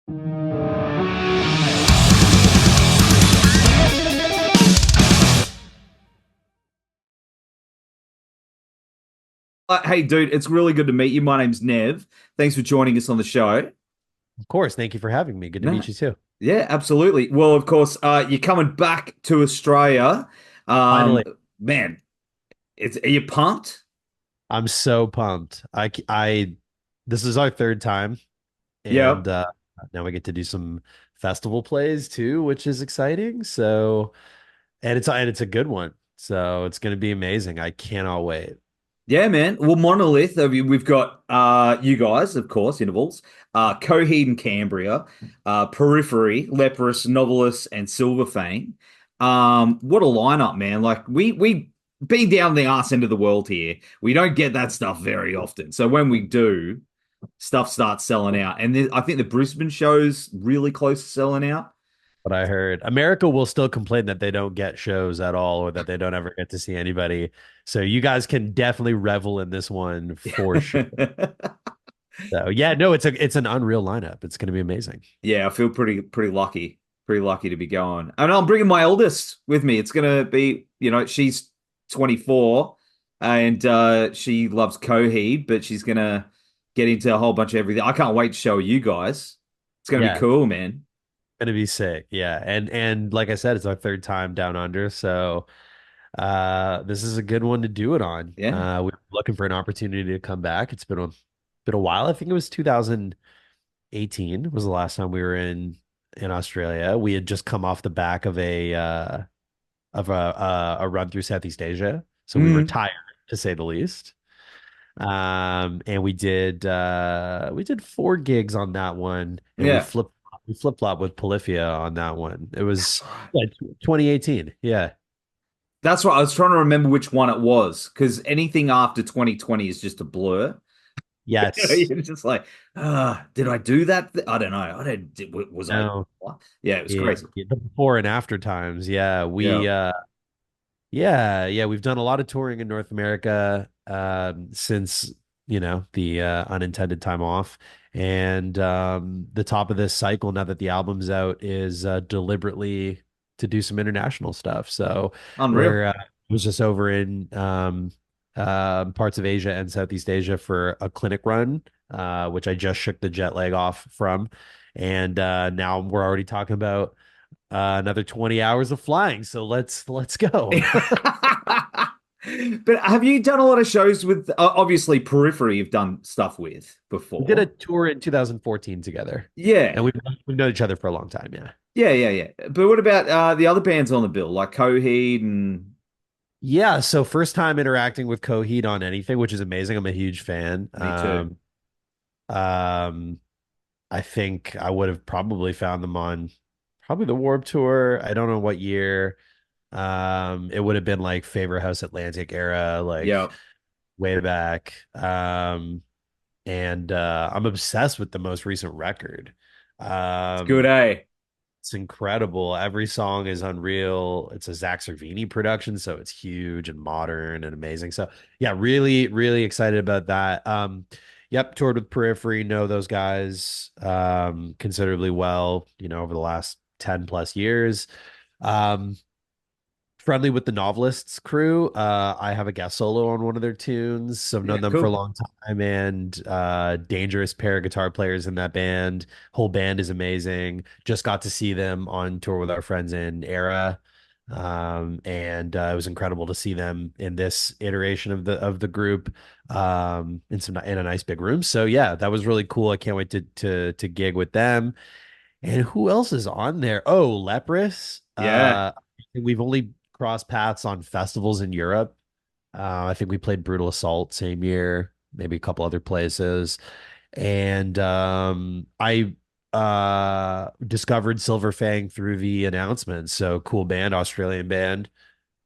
Hey, dude, it's really good to meet you. My name's Nev. Thanks for joining us on the show. Of course. Thank you for having me. Good to No, meet you too. yeah, absolutely. Well, of course, you're coming back to Australia. Um, Finally, man, are you pumped? I'm so pumped. This is our third time, Yeah. and now we get to do some festival plays too, which is exciting. So, and it's a good one. So it's going to be amazing. I cannot wait. Yeah, man. Well, Monolith, we've got you guys, of course, intervals, Coheed and Cambria, Periphery, Leprous, Novelists, and Silver Fang. What a lineup, man. Like we being down the arse end of the world here, we don't get that stuff very often. So when we do, stuff starts selling out. And I think the Brisbane show's really close to selling out. What I heard, America will still complain that they don't get shows at all, or that they don't ever get to see anybody. So you guys can definitely revel in this one for sure. So yeah, no, it's an unreal lineup. It's going to be amazing. Yeah, I feel pretty lucky to be going. And I'm bringing my eldest with me. It's gonna be, she's 24 and she loves Coheed, but she's gonna get into a whole bunch of everything. I can't wait to show you guys. It's gonna be Yeah, cool, man. gonna be sick. Yeah. And like I said, it's our third time down under. So this is a good one to do it on. Yeah. We're looking for an opportunity to come back. It's been a while. I think it was 2018 was the last time we were in Australia. We had just come off the back of a run through Southeast Asia. So we were Mm, tired to say the least. And we did 4 gigs on that one, and we yeah. flip-flop with Polyphia on that one. It That's was right. yeah, 2018. Yeah. That's right. I was trying to remember which one it was because anything after 2020 is just a blur. Yes. You're just like, did I do that? I don't know. I don't. Was I? No. What? Yeah, it was Yeah, crazy. the before and after times. Yeah. Yeah. Yeah, we've done a lot of touring in North America since, the unintended time off. And the top of this cycle, now that the album's out, is deliberately to do some international stuff. So Unreal. we're was just over in parts of Asia and Southeast Asia for a clinic run, which I just shook the jet lag off from. And now we're already talking about another 20 hours of flying. So let's go. But have you done a lot of shows with obviously Periphery you've done stuff with We did a before? tour in 2014 together, and Yeah. we've known each other for a long time. Yeah. Yeah, yeah, yeah. But what about the other bands on the bill, like Coheed and Yeah. So first time interacting with Coheed on anything, which is amazing. I'm a huge fan. me too. Um, I think I would have probably found them on probably the Warp Tour. I don't know what year. It would have been like Favor House Atlantic era, like Yeah. way back. And I'm obsessed with the most recent record. It's good, Um, eh? it's incredible. Every song is unreal. It's a Zach Cervini production, so it's huge and modern and amazing. So yeah, really, really excited about that. Yep, toured with Periphery, know those guys considerably well, over the last 10 plus years. Um, friendly with the Novelists crew. I have a guest solo on one of their tunes, so I've Yeah, known them for a cool. long time, and dangerous pair of guitar players in that band. Whole band is amazing. Just got to see them on tour with our friends in Era. And it was incredible to see them in this iteration of the group in a nice big room. So yeah, that was really cool. I can't wait to gig with them. And who else is on there? Oh, Leprous. Yeah. We've only crossed paths on festivals in Europe. I think we played Brutal Assault same year, maybe a couple other places. And I discovered Silver Fang through the announcements. So cool band, Australian band,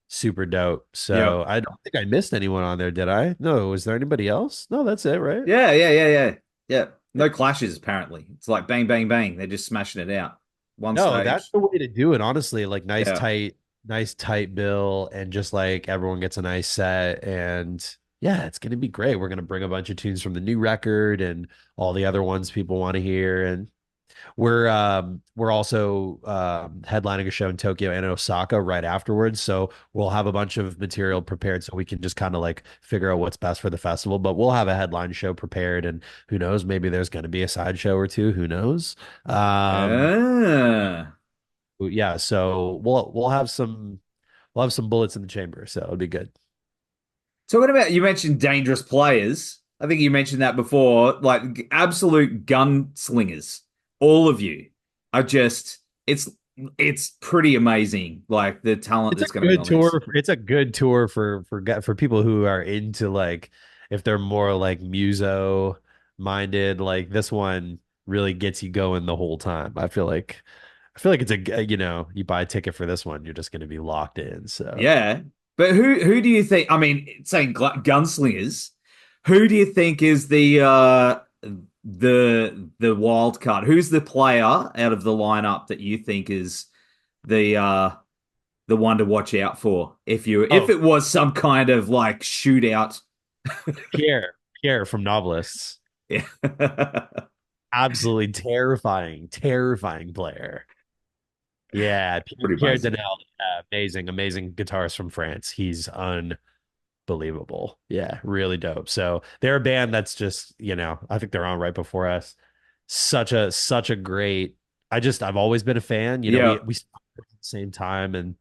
super dope. Yeah. So I don't think I missed anyone on there, did I? No, was there anybody else? No, that's it, right? Yeah, yeah, yeah, yeah. Yeah. No clashes, apparently. It's like bang, bang, bang. They're just smashing it out. One No, that's stage. the way to do it, honestly. Like Yeah. nice tight bill, and just like everyone gets a nice set. And yeah, it's gonna be great. We're gonna bring a bunch of tunes from the new record and all the other ones people want to hear. And We're also headlining a show in Tokyo and Osaka right afterwards. So we'll have a bunch of material prepared so we can just kind of like figure out what's best for the festival. But we'll have a headline show prepared, and who knows, maybe there's going to be a side show or two. Who knows? Um, Ah. yeah, so we'll have some bullets in the chamber, so it'll be good. Talking about, you mentioned dangerous players. I think you mentioned that before. Like absolute gunslingers. All of you are just it's pretty amazing. Like the talent It's a that's going to be good on this. tour. It's a good tour for people who are into like if they're more like muso minded. Like this one really gets you going the whole time. I feel like it's you buy a ticket for this one, you're just going to be locked in. So Yeah. But who do you think? I mean, saying gunslingers, who do you think is the wild card? Who's the player out of the lineup that you think is the the one to watch out for if oh, it was some kind of like shootout? Pierre from Novelists, Yeah. absolutely terrifying player. Yeah, Pretty Pierre amazing. Denel, amazing guitarist from France. He's unbelievable. Yeah, really dope. So they're a band that's just, I think they're on right before us. Such a great. I've always been a fan. Yeah. We started at the same time and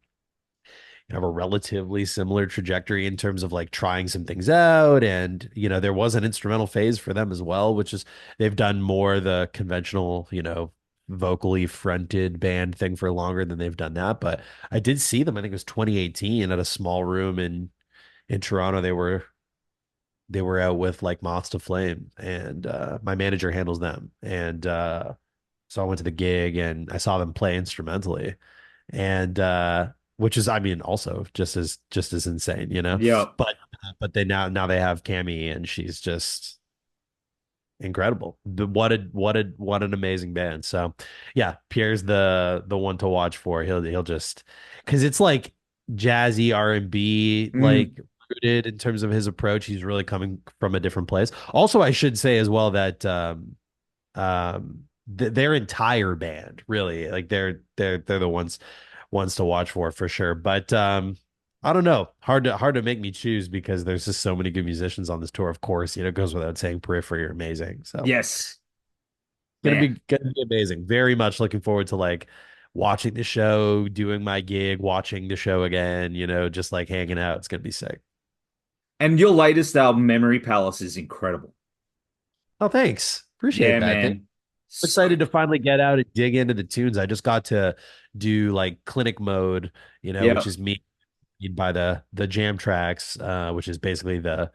have a relatively similar trajectory in terms of like trying some things out. And, there was an instrumental phase for them as well, which is they've done more the conventional, vocally fronted band thing for longer than they've done that. But I did see them, I think it was 2018 at a small room in Toronto. They were out with like Moths to Flame, and my manager handles them. And so I went to the gig and I saw them play instrumentally, and which is, I mean, also just as insane, Yeah. But they now they have Cammy, and she's just incredible. What an amazing band. So yeah, Pierre's the one to watch for. He'll just because it's like jazzy R&B Mm. like rooted in terms of his approach. He's really coming from a different place. Also, I should say as well that their entire band really like they're the ones to watch for sure. But I don't know. Hard to make me choose because there's just so many good musicians on this tour. Of course, it goes without saying Periphery are amazing. So Yes. gonna Man. be gonna be amazing. Very much looking forward to like watching the show, doing my gig, watching the show again, just like hanging out. It's gonna be sick. And your latest album, Memory Palace, is incredible. Oh, thanks. Appreciate Yeah, that. man. So Excited to finally get out and dig into the tunes. I just got to do like clinic mode, which yeah. is me by the jam tracks, which is basically the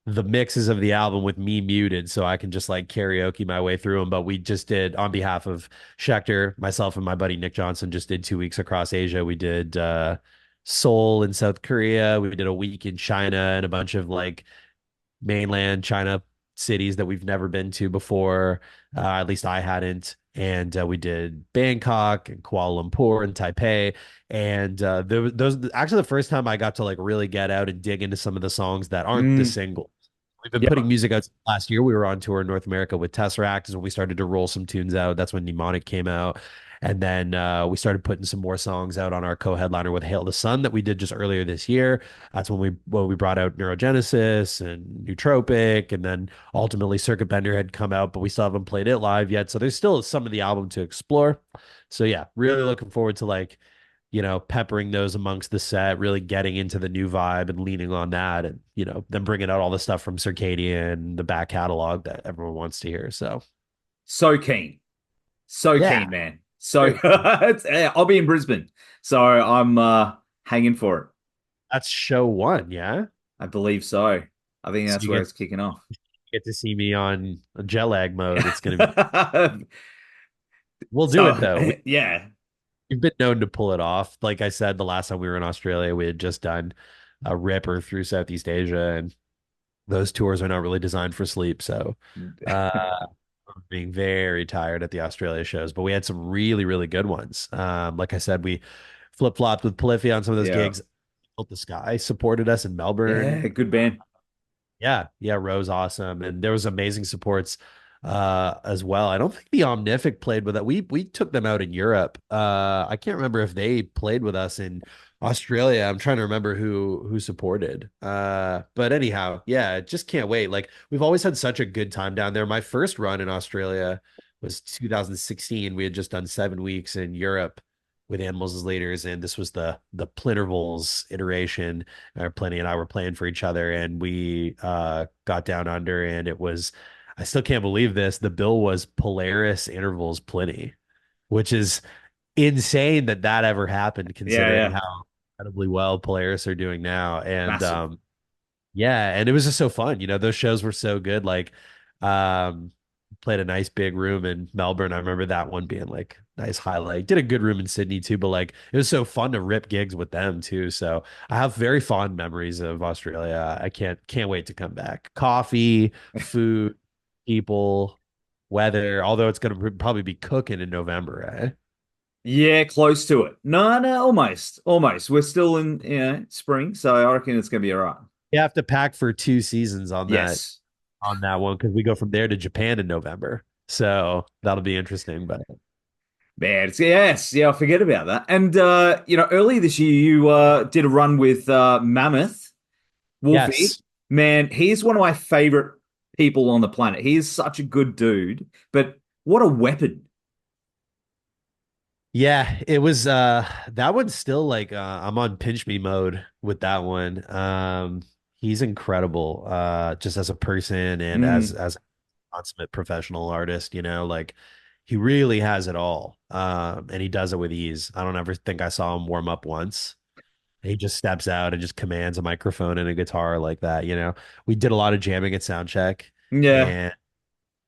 mixes of the album with me muted, so I can just like karaoke my way through them. But we just did on behalf of Schecter, myself and my buddy Nick Johnson just did 2 weeks across Asia. We did Seoul in South Korea. We did a week in China and a bunch of like mainland China cities that we've never been to before. At least I hadn't. And we did Bangkok and Kuala Lumpur and Taipei. And those actually the first time I got to like really get out and dig into some of the songs that aren't the Mm. single. We've been putting Yeah. music out last year. We were on tour in North America with Tesseract is when we started to roll some tunes out. That's when Mnemonic came out. And then we started putting some more songs out on our co-headliner with Hail the Sun that we did just earlier this year. That's when we brought out Neurogenesis and Nootropic, and then ultimately Circuit Bender had come out, but we still haven't played it live yet. So there's still some of the album to explore. So yeah, really looking forward to like peppering those amongst the set, really getting into the new vibe and leaning on that, and then bringing out all the stuff from Circadian, the back catalog that everyone wants to hear. So So keen. So yeah, keen, man. So great. I'll be in Brisbane. So I'm hanging for it. That's show one. Yeah. I believe so. I think So that's you where get it's kicking off. get to see me on a jet lag mode. It's gonna be. We'll do it So though. yeah. We've been known to pull it off. Like I said, the last time we were in Australia, we had just done a ripper through Southeast Asia, and those tours are not really designed for sleep. So, being very tired at the Australia shows, but we had some really good ones. Like I said, we flip flopped with Polyphia on some of those Yeah. gigs. Built the Sky supported us in Melbourne. Yeah, good band. Yeah, Rose awesome, and there was amazing supports as well. I don't think the Omnific played with it. We took them out in Europe. I can't remember if they played with us in Australia. I'm trying to remember who supported. But anyhow, yeah, just can't wait. Like we've always had such a good time down there. My first run in Australia was 2016. We had just done 7 weeks in Europe with Animals as leaders, and this was the Plintervals iteration. Plenty and I were playing for each other, and we got down under, and it was. I still can't believe this. The bill was Polaris intervals plenty, which is insane that that ever happened, Yeah, considering yeah. how incredibly well Polaris are doing now. And Massive. yeah, and it was just so fun. Those shows were so good. Like, um, played a nice big room in Melbourne. I remember that one being like nice highlight. Did a good room in Sydney too, but like it was so fun to rip gigs with them too. So I have very fond memories of Australia. I can't wait to come back. Coffee, food, people, weather. Although it's gonna probably be cooking in November, eh? Yeah, close to it. No, no, almost. Almost. We're still in, spring, so I reckon it's gonna be all right. You have to pack for 2 seasons Yes. on that one because we go from there to Japan in November. So that'll be interesting. But Man, yes, yeah, I forget about that. And earlier this year you did a run with Mammoth, Wolfie. yes, Man, he's one of my favorite people on the planet. He is such a good dude, but what a weapon. yeah, it was that one's still like I'm on pinch me mode with that one. He's incredible just as a person and Mm, as a consummate professional artist, like he really has it all. And he does it with ease. I don't ever think I saw him warm up once. He just steps out and just commands a microphone and a guitar like that. We did a lot of jamming at soundcheck, yeah. and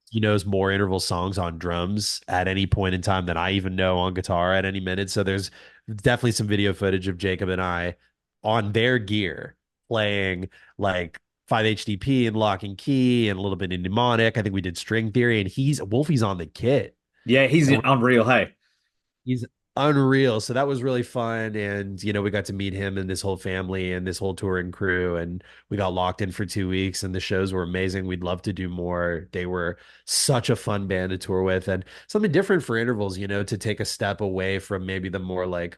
he knows more interval songs on drums at any point in time than I even know on guitar at any minute. So there's definitely some video footage of Jacob and I on their gear playing like 5 HDP and lock and key and a little bit in mnemonic. I think we did string theory, and Wolfie's on the kit. Yeah, he's And unreal, hey. he's unreal. So that was really fun. And, we got to meet him and this whole family and this whole touring crew. And we got locked in for 2 weeks, and the shows were amazing. We'd love to do more. They were such a fun band to tour with, and something different for intervals, to take a step away from maybe the more like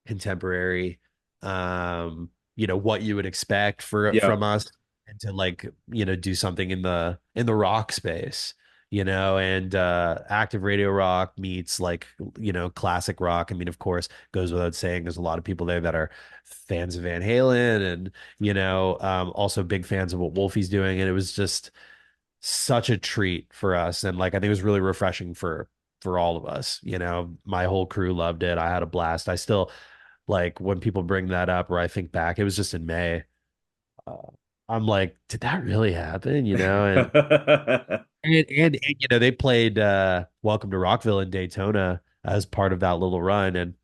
contemporary, what you would expect Yeah. from us, and to like, do something in the rock space, and active radio rock meets like, classic rock. I mean, of course, goes without saying, there's a lot of people there that are fans of Van Halen, and also big fans of what Wolfie's doing. And it was just such a treat for us. And like I think it was really refreshing for all of us. My whole crew loved it. I had a blast. I still like when people bring that up, or I think back, it was just in May. Uh, I'm like, did that really happen? And they played Welcome to Rockville in Daytona as part of that little run. And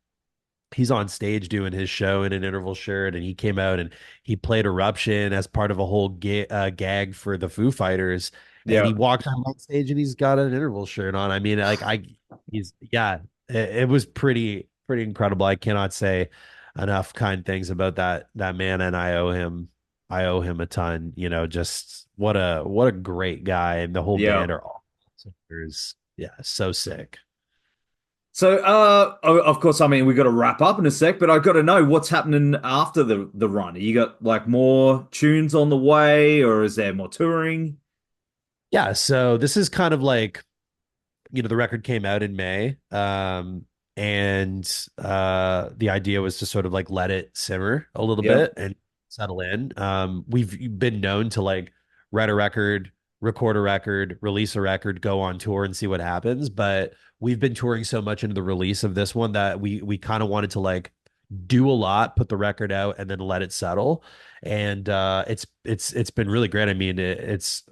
he's on stage doing his show in an interval shirt, and he came out and he played Eruption as part of a whole gag for the Foo Fighters, and he Yeah. walked on stage and he's got an interval shirt on. I mean, like he's yeah, it was pretty incredible. I cannot say enough kind things about that man, and I owe him a ton. Just what a great guy, and the whole Yeah. band are all yeah, so sick. So, of course, I mean, we got to wrap up in a sec, but I got to know what's happening after the run. You got like more tunes on the way, or is there more touring? Yeah, so this is kind of like, the record came out in May. And the idea was to sort of like let it simmer a little Yeah, bit and settle in. We've been known to like write a record, record a record, release a record, go on tour and see what happens. But we've been touring so much into the release of this one that we kind of wanted to like do a lot, put the record out, and then let it settle. And it's been really great. I mean, it's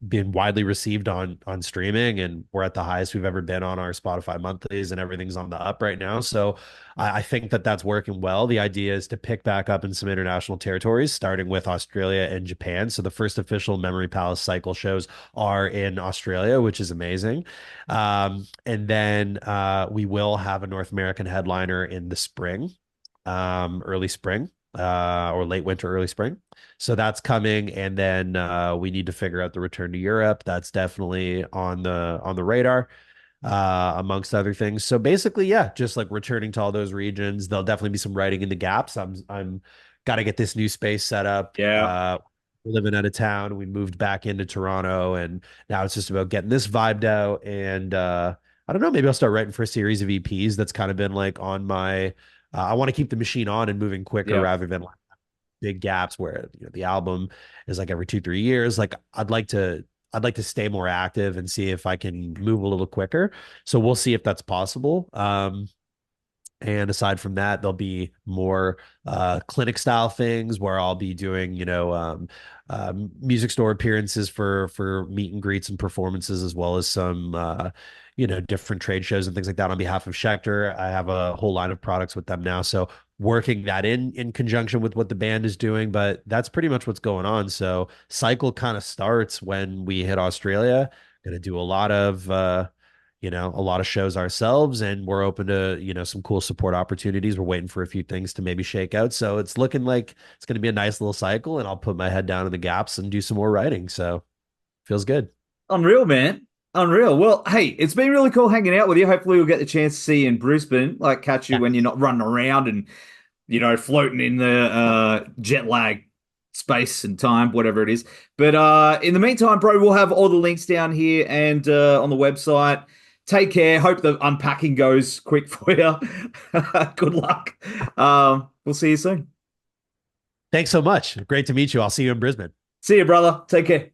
been widely received on streaming, and we're at the highest we've ever been on our Spotify monthlies, and everything's on the up right now. So I think that that's working well. The idea is to pick back up in some international territories, starting with Australia and Japan. So the first official Memory Palace cycle shows are in Australia, which is amazing. And then we will have a North American headliner in the spring, early spring. or late winter, early spring. So that's coming, and then we need to figure out the return to Europe. That's definitely on the radar, amongst other things. So basically, yeah, just like returning to all those regions. There'll definitely be some writing in the gaps. I'm got to get this new space set up. Yeah. We're living out of town. We moved back into Toronto, and now it's just about getting this vibed out. And I don't know, maybe I'll start writing for a series of EPs. That's kind of been like on my. I want to keep the machine on and moving quicker Yeah. rather than like big gaps where the album is like every 2 3 years. Like I'd like to stay more active and see if I can move a little quicker. So we'll see if that's possible. And aside from that, there'll be more clinic style things where I'll be doing, music store appearances for meet and greets and performances, as well as some different trade shows and things like that on behalf of Schecter. I have a whole line of products with them now. So working that in conjunction with what the band is doing, but that's pretty much what's going on. So cycle kind of starts when we hit Australia. Gonna do a lot of shows ourselves, and we're open to some cool support opportunities. We're waiting for a few things to maybe shake out, so it's looking like it's going to be a nice little cycle, and I'll put my head down in the gaps and do some more writing. So feels good. Unreal, man. Unreal. Well, hey, it's been really cool hanging out with you. Hopefully we'll get the chance to see you in Brisbane, like catch you Yeah. when you're not running around and, floating in the jet lag space and time, whatever it is. But in the meantime, bro, we'll have all the links down here and on the website. Take care. Hope the unpacking goes quick for you. Good luck. We'll see you soon. Thanks so much. Great to meet you. I'll see you in Brisbane. See you, brother. Take care.